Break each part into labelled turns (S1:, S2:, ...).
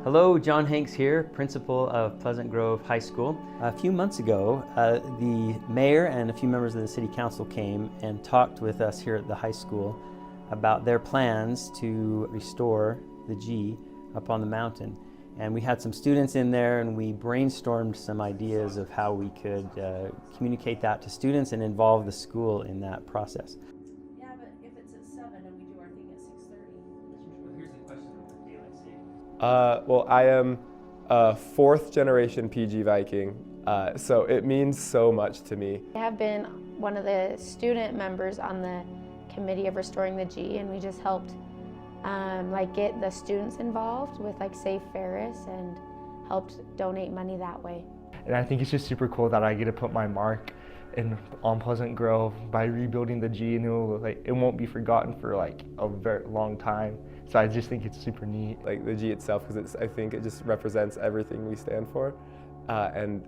S1: Hello, John Hanks here, principal of Pleasant Grove High School. A few months ago, the mayor and a few members of the city council came and talked with us here at the high school about their plans to restore the G up on the mountain. And we had some students in there and we brainstormed some ideas of how we could communicate that to students and involve the school in that process.
S2: Yeah, but if it's at 7 and we do our thing at 6:30.
S1: Well, here's the question with KELCEE.
S3: Well, I am a 4th generation PG Viking, so it means so much to me.
S4: I have been one of the student members on the committee of restoring the G, and we just helped get the students involved with Safe Ferris and helped donate money that way.
S5: And I think it's just super cool that I get to put my mark on Pleasant Grove by rebuilding the G, and it won't be forgotten for a very long time. So I just think it's super neat.
S3: The G itself, because I think it just represents everything we stand for, and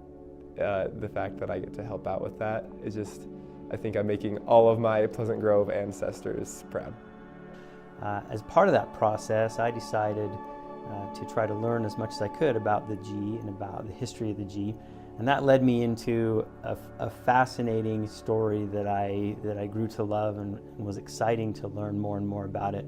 S3: the fact that I get to help out with that is just, I think I'm making all of my Pleasant Grove ancestors proud.
S1: As part of that process, I decided to try to learn as much as I could about the G and about the history of the G. And that led me into a fascinating story that I grew to love and was exciting to learn more and more about it.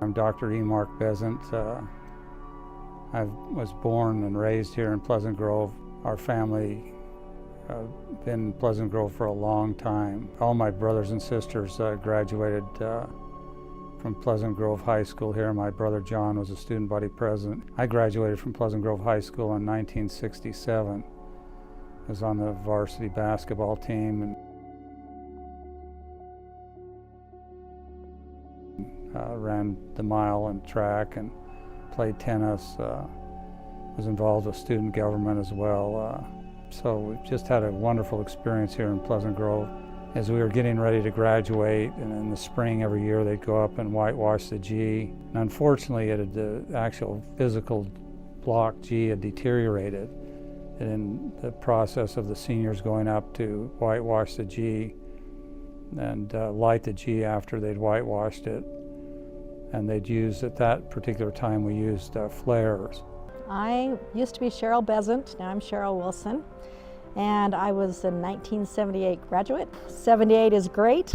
S6: I'm Dr. E. Mark BEZZANT. I was born and raised here in Pleasant Grove. Our family been in Pleasant Grove for a long time. All my brothers and sisters graduated from Pleasant Grove High School here. My brother John was a student body president. I graduated from Pleasant Grove High School in 1967. I was on the varsity basketball team and ran the mile and track and played tennis. Was involved with student government as well. So we've just had a wonderful experience here in Pleasant Grove. As we were getting ready to graduate, and in the spring every year they'd go up and whitewash the G. And unfortunately, the actual physical block G had deteriorated. And in the process of the seniors going up to whitewash the G and light the G after they'd whitewashed it, and they'd use, at that particular time, we used flares.
S7: I used to be Cheryl BEZZANT, now I'm Cheryl Wilson, and I was a 1978 graduate. 78 is great.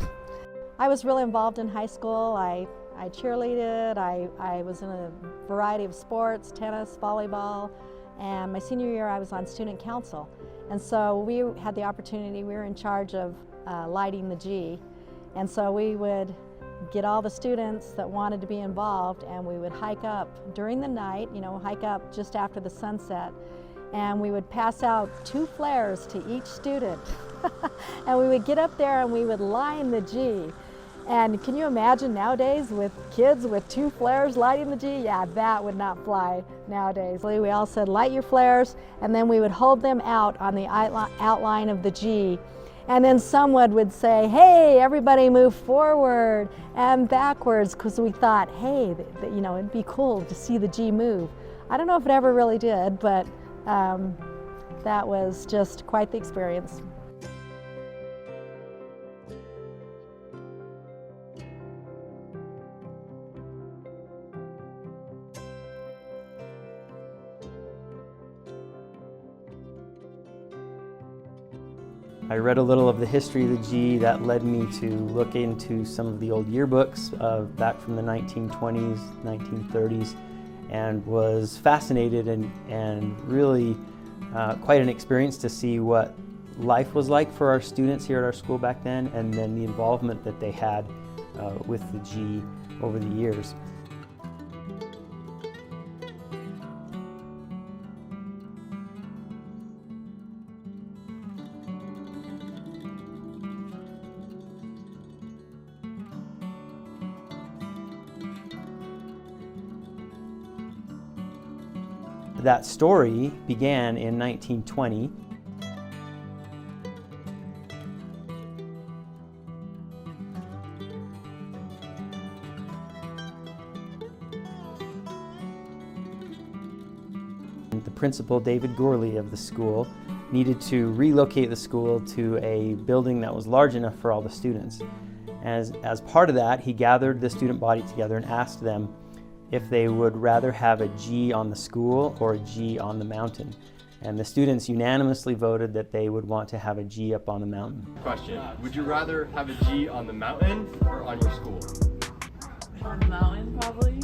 S7: I was really involved in high school. I cheerleaded, I was in a variety of sports, tennis, volleyball, and my senior year I was on student council. And so we had the opportunity, we were in charge of lighting the G, and so we would get all the students that wanted to be involved, and we would hike up during the night, hike up just after the sunset, and we would pass out 2 flares to each student. And we would get up there and we would line the G. And can you imagine nowadays with kids with 2 flares lighting the G? Yeah, that would not fly nowadays. We all said, light your flares, and then we would hold them out on the outline of the G. And then someone would say, hey, everybody move forward and backwards, because we thought, hey, it'd be cool to see the G move. I don't know if it ever really did, but that was just quite the experience.
S1: I read a little of the history of the G. That led me to look into some of the old yearbooks back from the 1920s, 1930s, and was fascinated and really quite an experience to see what life was like for our students here at our school back then, and then the involvement that they had with the G over the years. That story began in 1920. The principal, David Gorley, of the school, needed to relocate the school to a building that was large enough for all the students. As part of that, he gathered the student body together and asked them if they would rather have a G on the school or a G on the mountain. And the students unanimously voted that they would want to have a G up on the mountain.
S8: Question, would you rather have a G on the mountain or on your school?
S2: On the mountain, probably.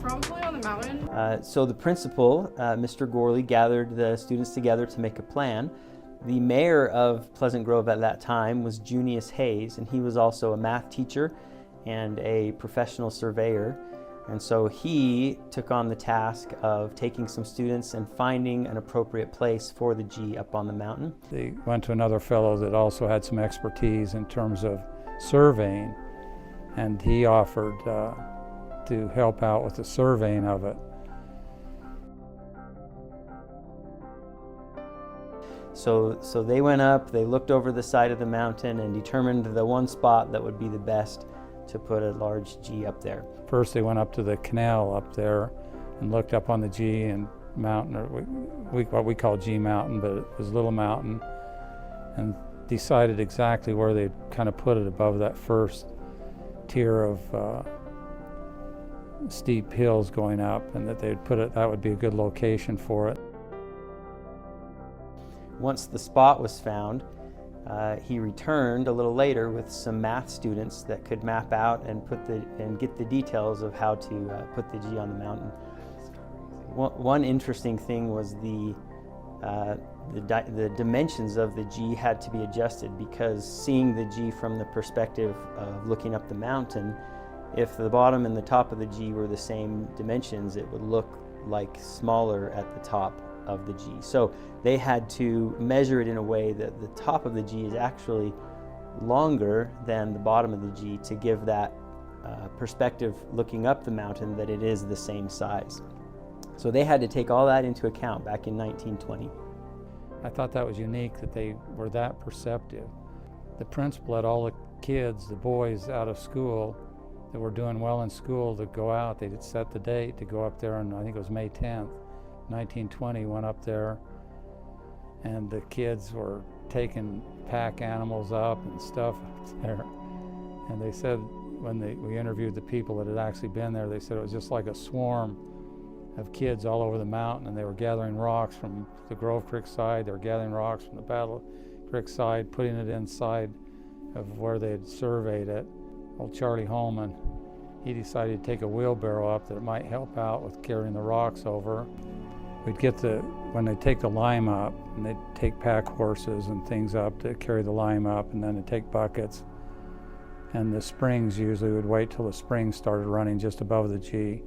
S2: Probably on the mountain.
S1: So the principal, Mr. Gorley, gathered the students together to make a plan. The mayor of Pleasant Grove at that time was Junius Hayes, and he was also a math teacher and a professional surveyor. And so he took on the task of taking some students and finding an appropriate place for the G up on the mountain.
S6: They went to another fellow that also had some expertise in terms of surveying, and he offered to help out with the surveying of it.
S1: So they went up, they looked over the side of the mountain and determined the one spot that would be the best to put a large G up there.
S6: First they went up to the canal up there and looked up on the G and mountain, or what we call G Mountain, but it was Little Mountain, and decided exactly where they'd kind of put it above that first tier of steep hills going up, and that they'd put it, that would be a good location for it.
S1: Once the spot was found, he returned a little later with some math students that could map out and get the details of how to put the G on the mountain. One interesting thing was the dimensions of the G had to be adjusted, because seeing the G from the perspective of looking up the mountain, if the bottom and the top of the G were the same dimensions, it would look like smaller at the top of the G. So they had to measure it in a way that the top of the G is actually longer than the bottom of the G, to give that perspective looking up the mountain that it is the same size. So they had to take all that into account back in 1920.
S6: I thought that was unique that they were that perceptive. The principal had all the kids, the boys out of school that were doing well in school, to go out. They had set the date to go up there, and I think it was May 10th, 1920, went up there, and the kids were taking pack animals up and stuff up there. And they said, when we interviewed the people that had actually been there, they said it was just like a swarm of kids all over the mountain, and they were gathering rocks from the Grove Creek side, they were gathering rocks from the Battle Creek side, putting it inside of where they had surveyed it. Old Charlie Holman, he decided to take a wheelbarrow up that it might help out with carrying the rocks over. We'd get when they take the lime up, and they'd take pack horses and things up to carry the lime up, and then they'd take buckets. And the springs usually would wait till the springs started running just above the G.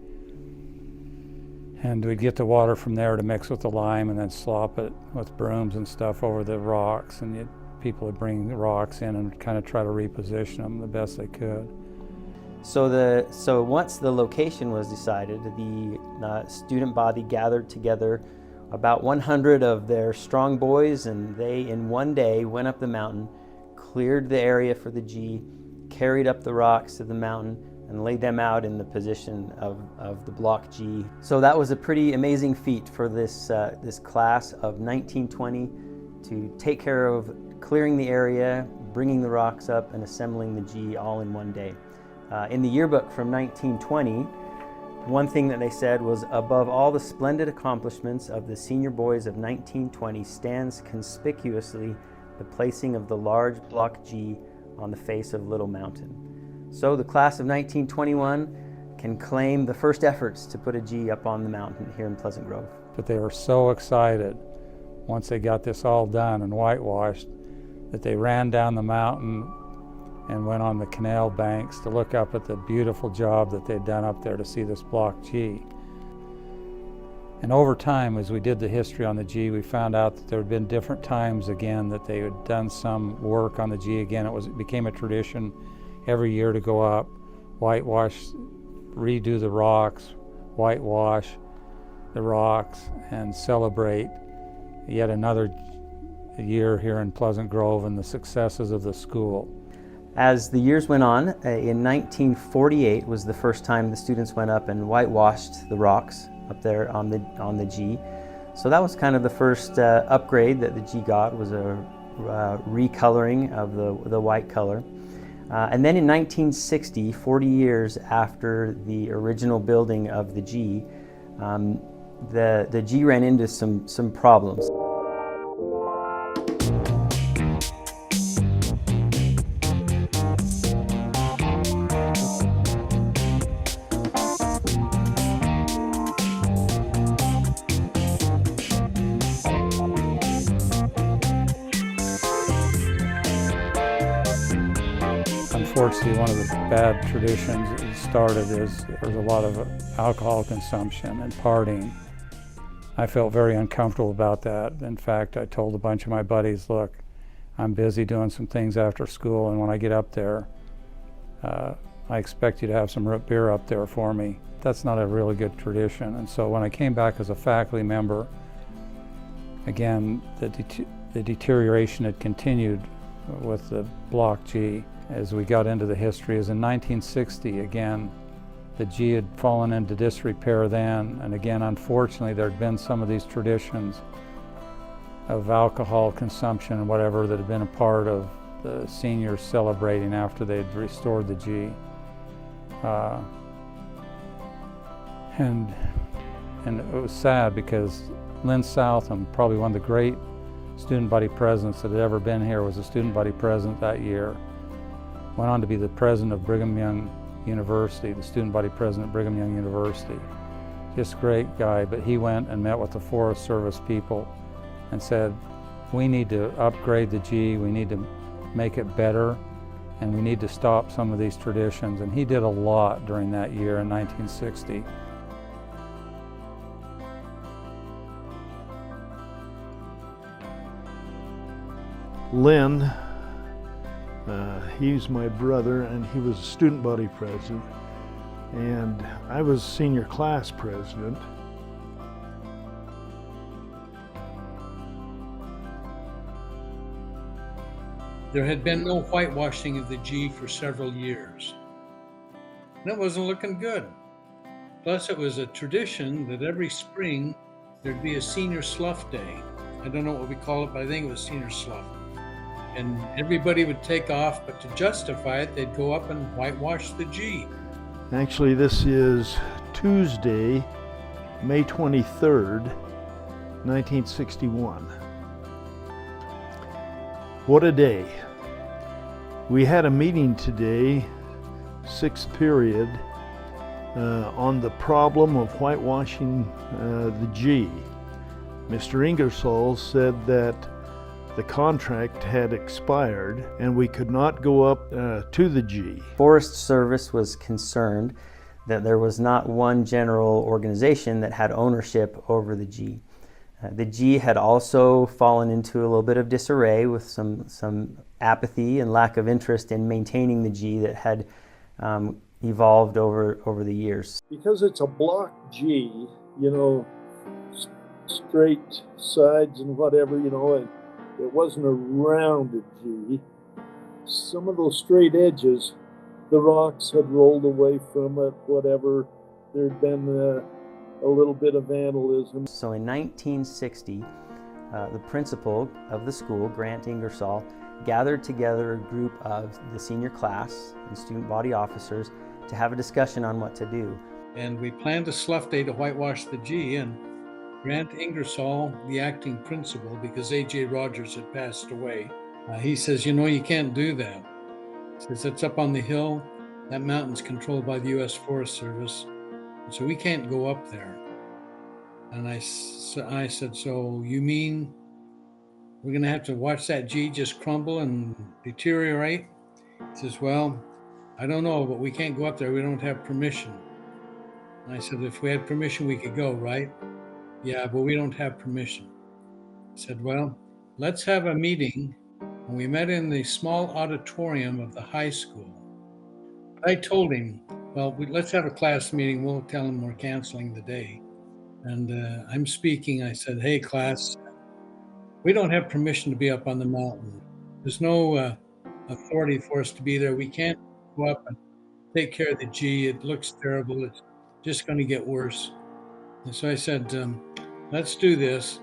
S6: And we'd get the water from there to mix with the lime, and then slop it with brooms and stuff over the rocks. And people would bring the rocks in and kind of try to reposition them the best they could.
S1: So once the location was decided, the student body gathered together about 100 of their strong boys, and they in one day went up the mountain, cleared the area for the G, carried up the rocks to the mountain, and laid them out in the position of the block G. So that was a pretty amazing feat for this class of 1920 to take care of clearing the area, bringing the rocks up, and assembling the G all in one day. In the yearbook from 1920, one thing that they said was, above all the splendid accomplishments of the senior boys of 1920 stands conspicuously the placing of the large block G on the face of Little Mountain. So the class of 1921 can claim the first efforts to put a G up on the mountain here in Pleasant Grove.
S6: But they were so excited once they got this all done and whitewashed that they ran down the mountain and went on the canal banks to look up at the beautiful job that they'd done up there to see this block G. And over time, as we did the history on the G, we found out that there had been different times again that they had done some work on the G again. It became a tradition every year to go up, whitewash, redo the rocks, whitewash the rocks, and celebrate yet another year here in Pleasant Grove and the successes of the school.
S1: As the years went on, in 1948 was the first time the students went up and whitewashed the rocks up there on the G. So that was kind of the first upgrade that the G got, was a recoloring of the white color. And then in 1960, 40 years after the original building of the G, the G ran into some problems.
S6: Unfortunately, one of the bad traditions that started is there was a lot of alcohol consumption and partying. I felt very uncomfortable about that. In fact, I told a bunch of my buddies, look, I'm busy doing some things after school, and when I get up there, I expect you to have some root beer up there for me. That's not a really good tradition. And so when I came back as a faculty member, again, the deterioration had continued with the Block G. As we got into the history, is in 1960, again, the G had fallen into disrepair then, and again, unfortunately, there had been some of these traditions of alcohol consumption and whatever that had been a part of the seniors celebrating after they had restored the G. And it was sad because Lynn Southam, probably one of the great student body presidents that had ever been here, was a student body president that year. Went on to be the president of Brigham Young University, the student body president of Brigham Young University. Just a great guy, but he went and met with the Forest Service people and said, we need to upgrade the G, we need to make it better, and we need to stop some of these traditions. And he did a lot during that year in 1960.
S9: Lynn, he's my brother, and he was a student body president, and I was senior class president.
S10: There had been no whitewashing of the G for several years, and it wasn't looking good. Plus, it was a tradition that every spring there'd be a senior slough day. I don't know what we call it, but I think it was senior slough. And everybody would take off, but to justify it, they'd go up and whitewash the G.
S9: Actually, this is Tuesday, May 23rd, 1961. What a day. We had a meeting today, 6th period, on the problem of whitewashing the G. Mr. Ingersoll said that the contract had expired and we could not go up to the G.
S1: Forest Service was concerned that there was not one general organization that had ownership over the G. The G had also fallen into a little bit of disarray with some apathy and lack of interest in maintaining the G that had evolved over the years.
S9: Because it's a block G, you know, straight sides and whatever, you know, and it wasn't a rounded G. Some of those straight edges, the rocks had rolled away from it, whatever. There'd been a little bit of vandalism.
S1: So in 1960, the principal of the school, Grant Ingersoll, gathered together a group of the senior class and student body officers to have a discussion on what to do.
S10: And we planned a slough day to whitewash the G, and Grant Ingersoll, the acting principal, because A.J. Rogers had passed away, he says, you know, you can't do that. He says, it's up on the hill. That mountain's controlled by the U.S. Forest Service, so we can't go up there. And I said, so you mean we're going to have to watch that G just crumble and deteriorate? He says, well, I don't know, but we can't go up there. We don't have permission. And I said, if we had permission, we could go, right? Yeah, but we don't have permission. I said, well, let's have a meeting. And we met in the small auditorium of the high school. I told him, well, let's have a class meeting. We'll tell him we're canceling the day. And I'm speaking. I said, hey, class, we don't have permission to be up on the mountain. There's no authority for us to be there. We can't go up and take care of the G. It looks terrible. It's just going to get worse. And so I said, let's do this.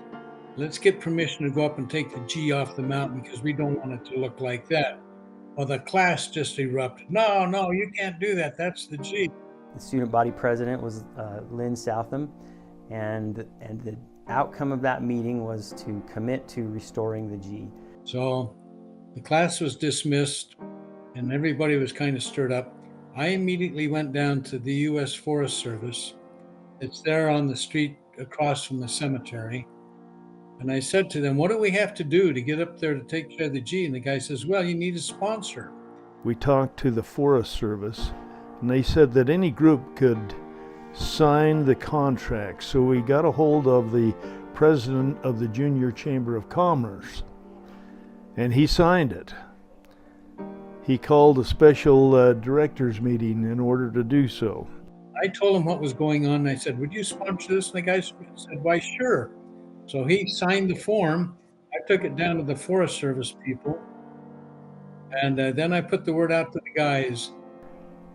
S10: Let's get permission to go up and take the G off the mountain because we don't want it to look like that. Well, the class just erupted. No, no, you can't do that. That's the G.
S1: The student body president was LYNN SOUTHAM, and the outcome of that meeting was to commit to restoring the G.
S10: So the class was dismissed and everybody was kind of stirred up. I immediately went down to the U.S. Forest Service. It's there on the street across from the cemetery. And I said to them, what do we have to do to get up there to take care of the G? And the guy says, well, you need a sponsor.
S9: We talked to the Forest Service, and they said that any group could sign the contract. So we got a hold of the president of the Junior Chamber of Commerce, and he signed it. He called a special directors meeting in order to do so.
S10: I told him what was going on, and I said, would you sponsor this? And the guy said, why, sure. So he signed the form. I took it down to the Forest Service people, and then I put the word out to the guys.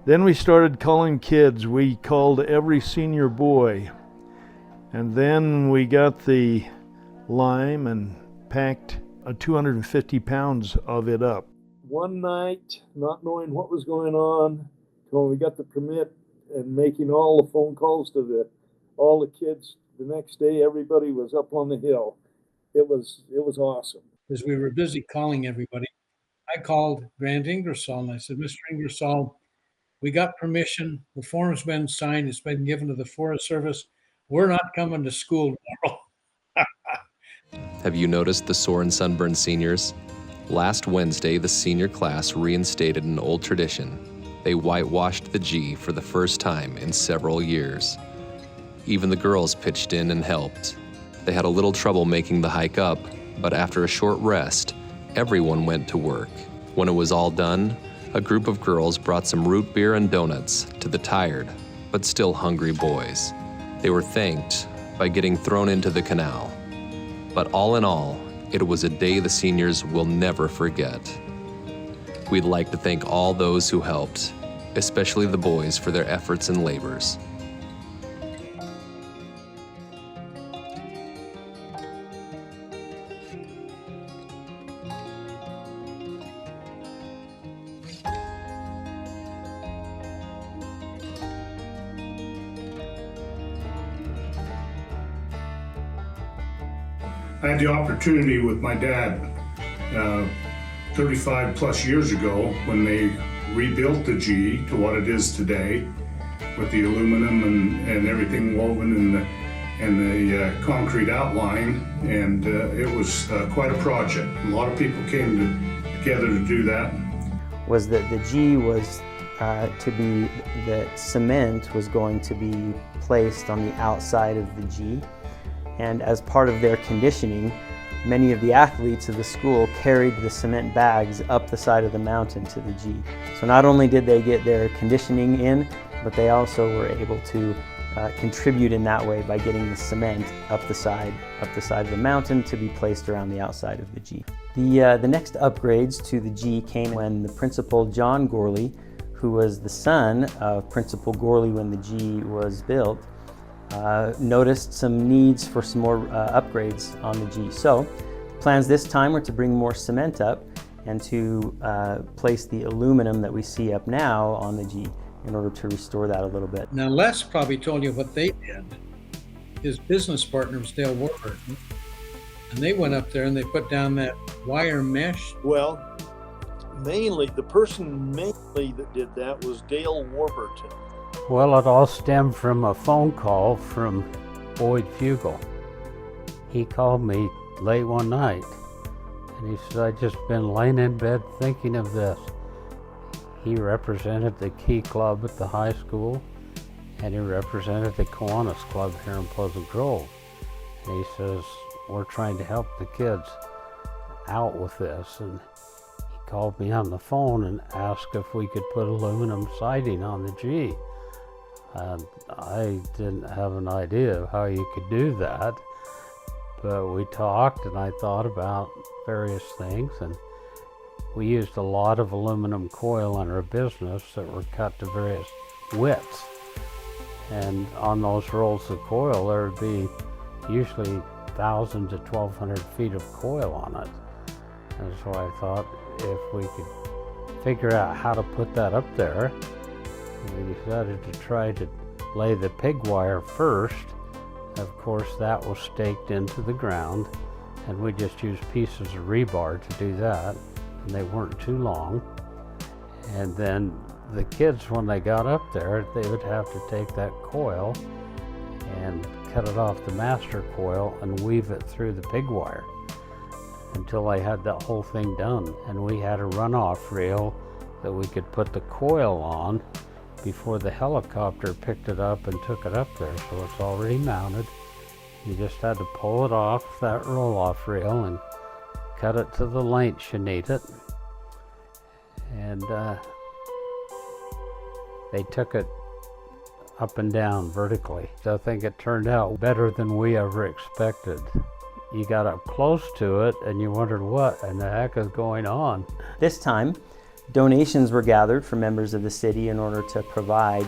S9: Then we started calling kids. We called every senior boy, and then we got the lime and packed 250 pounds of it up. One night, not knowing what was going on, when we got the permit and making all the phone calls to all the kids, the next day everybody was up on the hill. It was awesome.
S10: As we were busy calling everybody, I called Grant Ingersoll and I said, Mr. Ingersoll, we got permission. The form's been signed. It's been given to the Forest Service. We're not coming to school tomorrow.
S11: Have you noticed the sore and sunburned seniors? Last Wednesday, the senior class reinstated an old tradition. They whitewashed the G for the first time in several years. Even the girls pitched in and helped. They had a little trouble making the hike up, but after a short rest, everyone went to work. When it was all done, a group of girls brought some root beer and donuts to the tired, but still hungry boys. They were thanked by getting thrown into the canal. But all in all, it was a day the seniors will never forget. We'd like to thank all those who helped, especially the boys for their efforts and labors.
S12: I had the opportunity with my dad 35 plus years ago when they rebuilt the G to what it is today with the aluminum and everything woven in the concrete outline, and it was quite a project. A lot of people came together to do that.
S1: Was that the G was that cement was going to be placed on the outside of the G. And as part of their conditioning, many of the athletes of the school carried the cement bags up the side of the mountain to the G. So not only did they get their conditioning in, but they also were able to contribute in that way by getting the cement up the side of the mountain to be placed around the outside of the G. The next upgrades to the G came when the principal, John Gorley, who was the son of Principal Gorley when the G was built, noticed some needs for some more upgrades on the G. So plans this time were to bring more cement up and to place the aluminum that we see up now on the G in order to restore that a little bit.
S10: Now Les probably told you what they did. His business partner was Dale Warburton, and they went up there and they put down that wire mesh.
S9: Well, the person that did that was Dale Warburton.
S13: Well, it all stemmed from a phone call from Boyd FUGAL. He called me late one night and he said, I'd just been laying in bed thinking of this. He represented the Key Club at the high school and he represented the Kiwanis Club here in Pleasant Grove. And he says, we're trying to help the kids out with this. And he called me on the phone and asked if we could put aluminum siding on the G. And I didn't have an idea of how you could do that, but we talked and I thought about various things, and we used a lot of aluminum coil in our business that were cut to various widths. And on those rolls of coil there would be usually 1,000 to 1,200 feet of coil on it. And so I thought if we could figure out how to put that up there, we decided to try to lay the pig wire first. Of course, that was staked into the ground, and we just used pieces of rebar to do that, and they weren't too long. And then the kids, when they got up there, they would have to take that coil and cut it off the master coil and weave it through the pig wire until they had that whole thing done. And we had a runoff reel that we could put the coil on before the helicopter picked it up and took it up there. So it's already mounted. You just had to pull it off that roll-off reel and cut it to the length you need it. And they took it up and down vertically. So I think it turned out better than we ever expected. You got up close to it and you wondered what in the heck is going on.
S1: This time, donations were gathered from members of the city in order to provide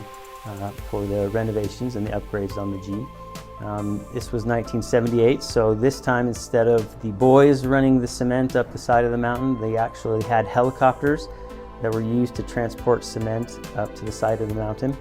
S1: for the renovations and the upgrades on the G. This was 1978, so this time instead of the boys running the cement up the side of the mountain, they actually had helicopters that were used to transport cement up to the side of the mountain.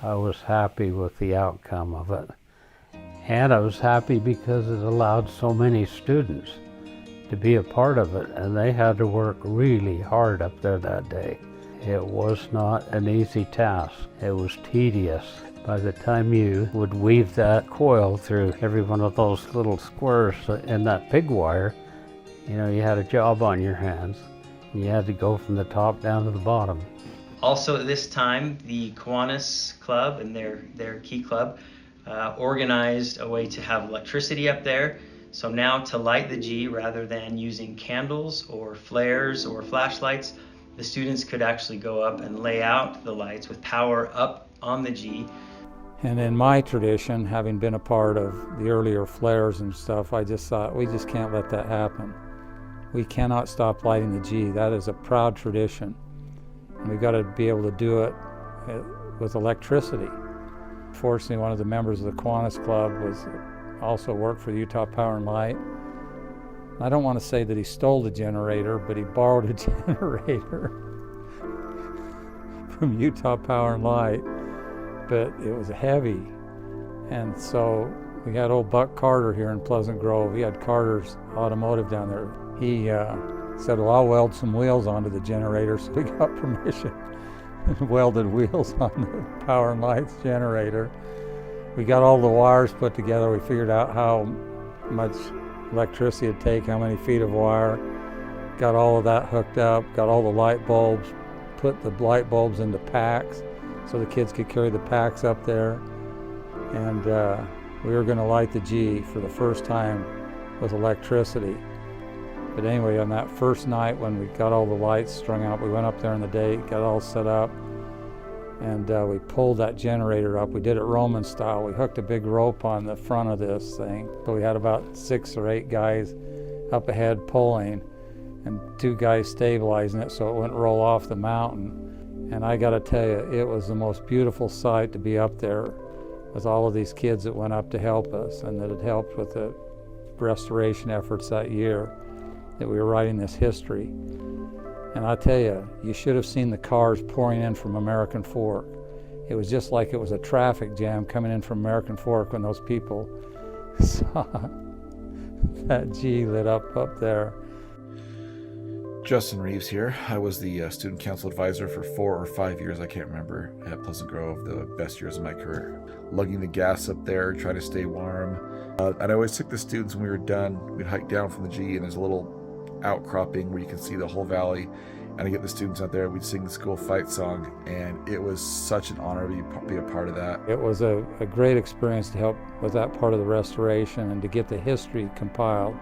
S13: I was happy with the outcome of it. And I was happy because it allowed so many students to be a part of it, and they had to work really hard up there that day. It was not an easy task. It was tedious. By the time you would weave that coil through every one of those little squares in that pig wire, you know, you had a job on your hands. You had to go from the top down to the bottom.
S1: Also at this time, the Kiwanis Club and their Key Club organized a way to have electricity up there. So now to light the G, rather than using candles or flares or flashlights, the students could actually go up and lay out the lights with power up on the G.
S6: And in my tradition, having been a part of the earlier flares and stuff, I just thought, we just can't let that happen. We cannot stop lighting the G. That is a proud tradition. And we've got to be able to do it with electricity. Fortunately, one of the members of the Kiwanis Club also worked for Utah Power and Light. I don't want to say that he stole the generator, but he borrowed a generator from Utah Power and Light, but it was heavy. And so we had old Buck Carter here in Pleasant Grove. He had Carter's Automotive down there. He said, well, I'll weld some wheels onto the generator, so we got permission and welded wheels on the Power and Light's generator. We got all the wires put together. We figured out how much electricity it'd take, how many feet of wire, got all of that hooked up, got all the light bulbs, put the light bulbs into packs so the kids could carry the packs up there. And we were going to light the G for the first time with electricity. But anyway, on that first night when we got all the lights strung out, we went up there in the day, got all set up, and we pulled that generator up. We did it Roman style. We hooked a big rope on the front of this thing. So we had about 6 or 8 guys up ahead pulling and 2 guys stabilizing it so it wouldn't roll off the mountain. And I gotta tell you, it was the most beautiful sight to be up there with all of these kids that went up to help us and that had helped with the restoration efforts that year, that we were writing this history. And I tell you, you should have seen the cars pouring in from American Fork. It was just like it was a traffic jam coming in from American Fork when those people saw that G lit up there.
S14: Justin Reeves here. I was the student council advisor for 4 or 5 years, I can't remember, at Pleasant Grove, the best years of my career. Lugging the gas up there, trying to stay warm. And I always took the students when we were done, we'd hike down from the G and there's a little outcropping where you can see the whole valley. and I'd get the students out there, we'd sing the school fight song, and it was such an honor to be a part of that.
S6: It was a great experience to help with that part of the restoration and to get the history compiled.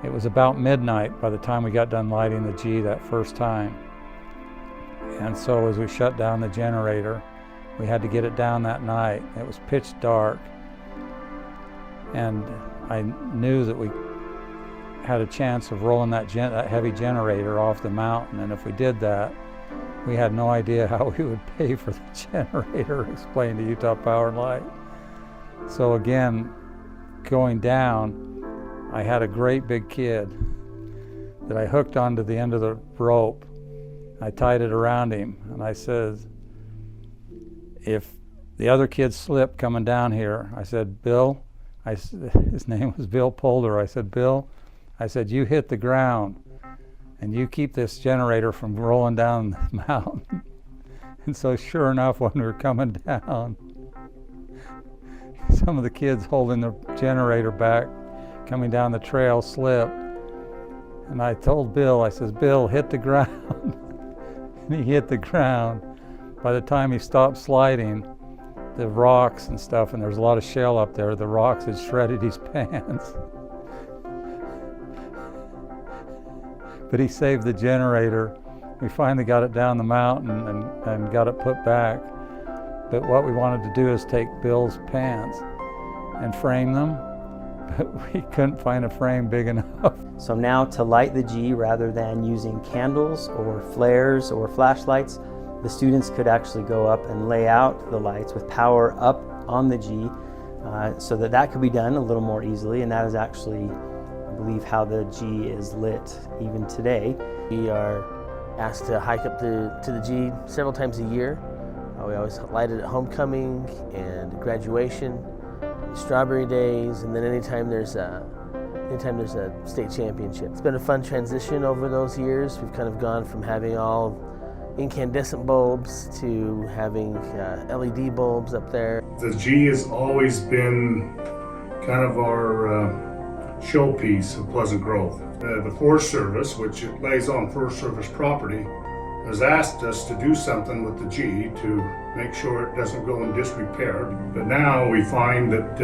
S6: It was about midnight by the time we got done lighting the G that first time. And so as we shut down the generator, we had to get it down that night. It was pitch dark, and I knew that we had a chance of rolling that heavy generator off the mountain, and if we did that, we had no idea how we would pay for the generator, explained to Utah Power and Light. So again, going down, I had a great big kid that I hooked onto the end of the rope. I tied it around him, and I said, if the other kids slip coming down here, I said, Bill, his name was Bill Polder, I said, Bill, I said, you hit the ground and you keep this generator from rolling down the mountain. And so sure enough, when we were coming down, some of the kids holding the generator back, coming down the trail, slipped. And I told Bill, I says, Bill, hit the ground. And he hit the ground. By the time he stopped sliding, the rocks and stuff, and there was a lot of shell up there, the rocks had shredded his pants. But he saved the generator. We finally got it down the mountain and got it put back. But what we wanted to do is take Bill's pants and frame them, but we couldn't find a frame big enough.
S1: So now to light the G, rather than using candles or flares or flashlights, the students could actually go up and lay out the lights with power up on the G, so that could be done a little more easily, and that is actually, I believe, how the G is lit even today.
S15: We are asked to hike up to the G several times a year. We always light it at homecoming and graduation, strawberry days, and then anytime there's a state championship. It's been a fun transition over those years. We've kind of gone from having all incandescent bulbs to having LED bulbs up there.
S12: The G has always been kind of our showpiece of Pleasant Grove. The Forest Service, which it lays on Forest Service property, has asked us to do something with the G to make sure it doesn't go in disrepair. But now we find that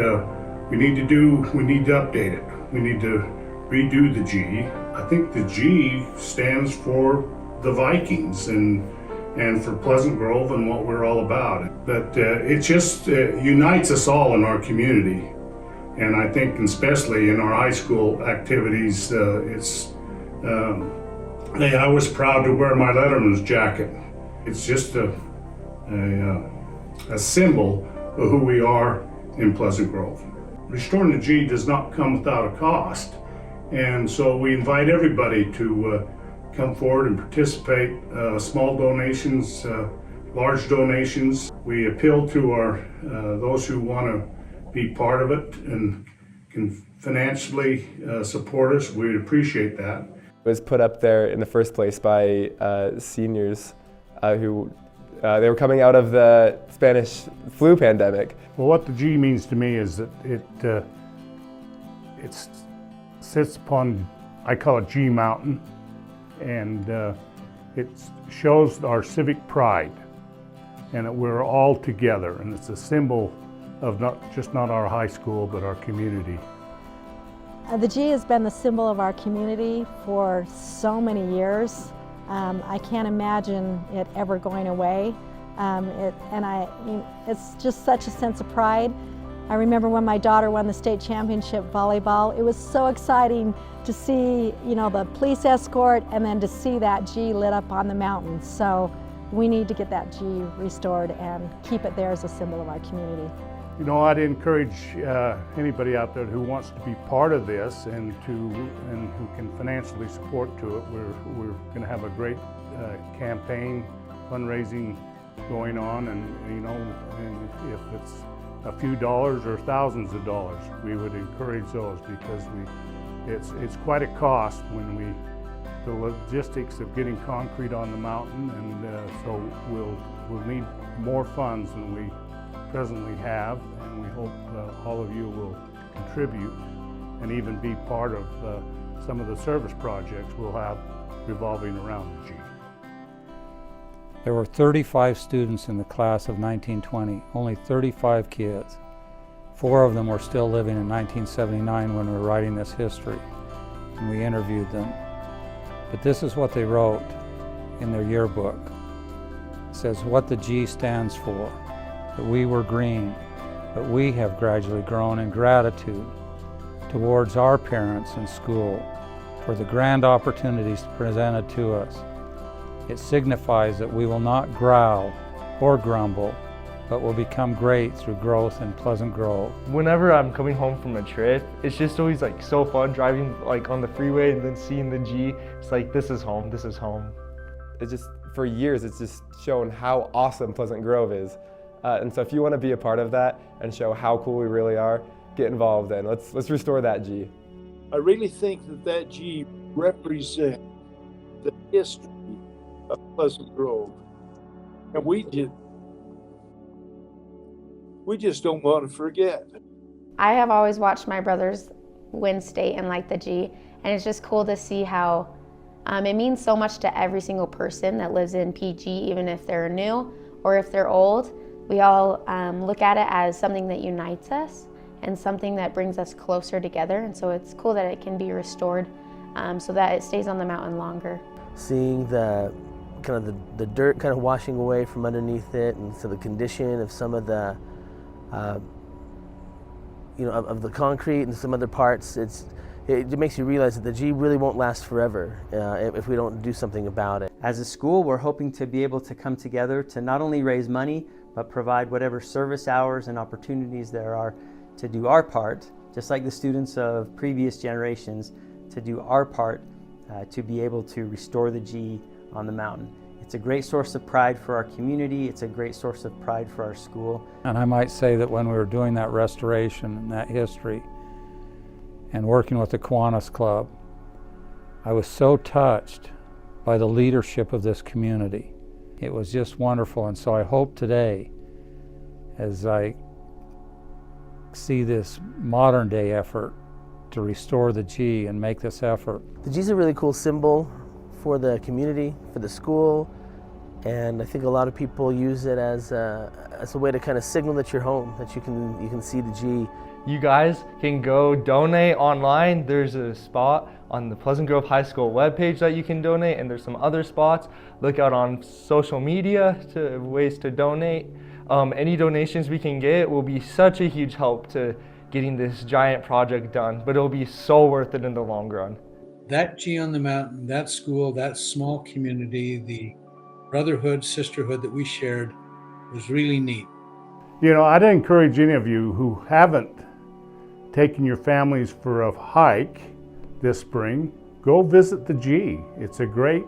S12: we need to update it. We need to redo the G. I think the G stands for the Vikings and for Pleasant Grove and what we're all about. But it just unites us all in our community. And I think especially in our high school activities, I was proud to wear my Letterman's jacket. It's just a symbol of who we are in Pleasant Grove. Restoring the G does not come without a cost, and so we invite everybody to come forward and participate. Small donations, large donations. We appeal to those who want to be part of it and can financially support us. We'd appreciate that.
S3: It was put up there in the first place by seniors who they were coming out of the Spanish flu pandemic.
S16: Well, what the G means to me is that it sits upon, I call it G Mountain, and it shows our civic pride and that we're all together, and it's a symbol of not our high school, but our community.
S7: The G has been the symbol of our community for so many years. I can't imagine it ever going away. It's just such a sense of pride. I remember when my daughter won the state championship volleyball, it was so exciting to see, the police escort and then to see that G lit up on the mountain. So we need to get that G restored and keep it there as a symbol of our community.
S16: I'd encourage anybody out there who wants to be part of this and who can financially support to it. We're going to have a great campaign, fundraising going on, and if it's a few dollars or thousands of dollars, we would encourage those, because it's quite a cost when the logistics of getting concrete on the mountain, and so we'll need more funds than we presently have, and we hope all of you will contribute and even be part of some of the service projects we'll have revolving around the G.
S6: There were 35 students in the class of 1920, only 35 kids. 4 of them were still living in 1979 when we were writing this history, and we interviewed them. But this is what they wrote in their yearbook. It says what the G stands for, that we were green, but we have gradually grown in gratitude towards our parents and school for the grand opportunities presented to us. It signifies that we will not growl or grumble, but will become great through growth in Pleasant Grove.
S5: Whenever I'm coming home from a trip, it's just always like so fun driving like on the freeway and then seeing the G. It's like, this is home, this is home.
S3: It's just, for years, it's just shown how awesome Pleasant Grove is. And so if you want to be a part of that and show how cool we really are, get involved and let's restore that G.
S17: I really think that G represents the history of Pleasant Grove. And we just don't want to forget.
S4: I have always watched my brothers win state and like the G, and it's just cool to see how it means so much to every single person that lives in PG, even if they're new or if they're old. We all look at it as something that unites us and something that brings us closer together, and so it's cool that it can be restored so that it stays on the mountain longer.
S15: Seeing the kind of the dirt kind of washing away from underneath it, and so the condition of some of the of the concrete and some other parts, it makes you realize that the G really won't last forever if we don't do something about it.
S1: As a school, we're hoping to be able to come together to not only raise money, but provide whatever service hours and opportunities there are to do our part, just like the students of previous generations, to do our part to be able to restore the G on the mountain. It's a great source of pride for our community. It's a great source of pride for our school.
S6: And I might say that when we were doing that restoration and that history and working with the Kiwanis Club, I was so touched by the leadership of this community. It was just wonderful, and so I hope today, as I see this modern day effort to restore the G and make this effort.
S15: The G is a really cool symbol for the community, for the school, and I think a lot of people use it as a way to kind of signal that you're home, that you can see the G.
S5: You guys can go donate online. There's a spot on the Pleasant Grove High School webpage that you can donate, and there's some other spots. Look out on social media to ways to donate. Any donations we can get will be such a huge help to getting this giant project done, but it'll be so worth it in the long run.
S10: That G on the mountain, that school, that small community, the brotherhood, sisterhood that we shared was really neat.
S16: You know, I'd encourage any of you who haven't taken your families for a hike this spring, go visit the G. It's a great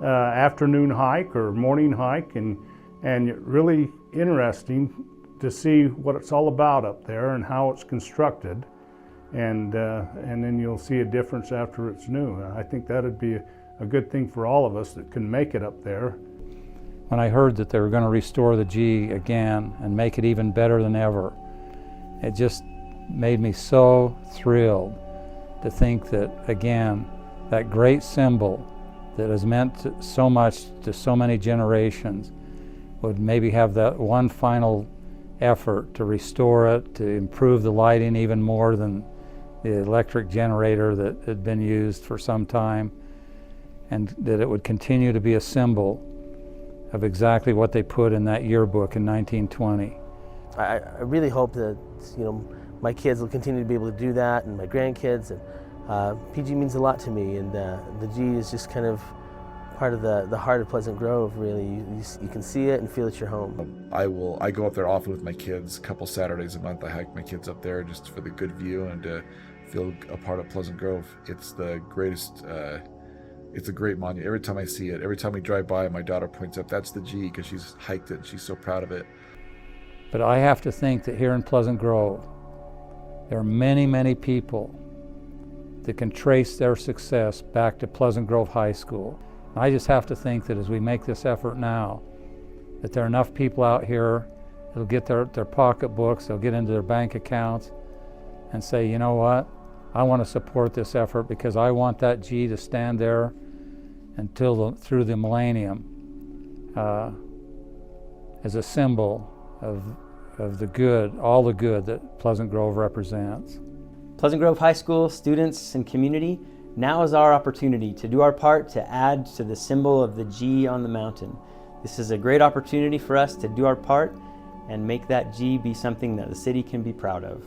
S16: afternoon hike or morning hike, and really interesting to see what it's all about up there and how it's constructed, and then you'll see a difference after it's new. I think that'd be a good thing for all of us that can make it up there.
S6: When I heard that they were going to restore the G again and make it even better than ever, it just made me so thrilled to think that, again, that great symbol that has meant so much to so many generations would maybe have that one final effort to restore it, to improve the lighting even more than the electric generator that had been used for some time, and that it would continue to be a symbol of exactly what they put in that yearbook in 1920.
S15: I really hope that, you know, my kids will continue to be able to do that, and my grandkids, and PG means a lot to me, and the G is just kind of part of the heart of Pleasant Grove, really. You can see it and feel it's your home.
S14: I go up there often with my kids. A couple Saturdays a month I hike my kids up there just for the good view and to feel a part of Pleasant Grove. It's the greatest, it's a great monument. Every time I see it, every time we drive by, my daughter points up, that's the G, because she's hiked it and she's so proud of it.
S6: But I have to think that here in Pleasant Grove, there are many, many people that can trace their success back to Pleasant Grove High School. I just have to think that as we make this effort now, that there are enough people out here that'll get their pocketbooks, they'll get into their bank accounts and say, you know what, I want to support this effort because I want that G to stand there until through the millennium as a symbol of the good, all the good that Pleasant Grove represents.
S1: Pleasant Grove High School students and community, now is our opportunity to do our part to add to the symbol of the G on the mountain. This is a great opportunity for us to do our part and make that G be something that the city can be proud of.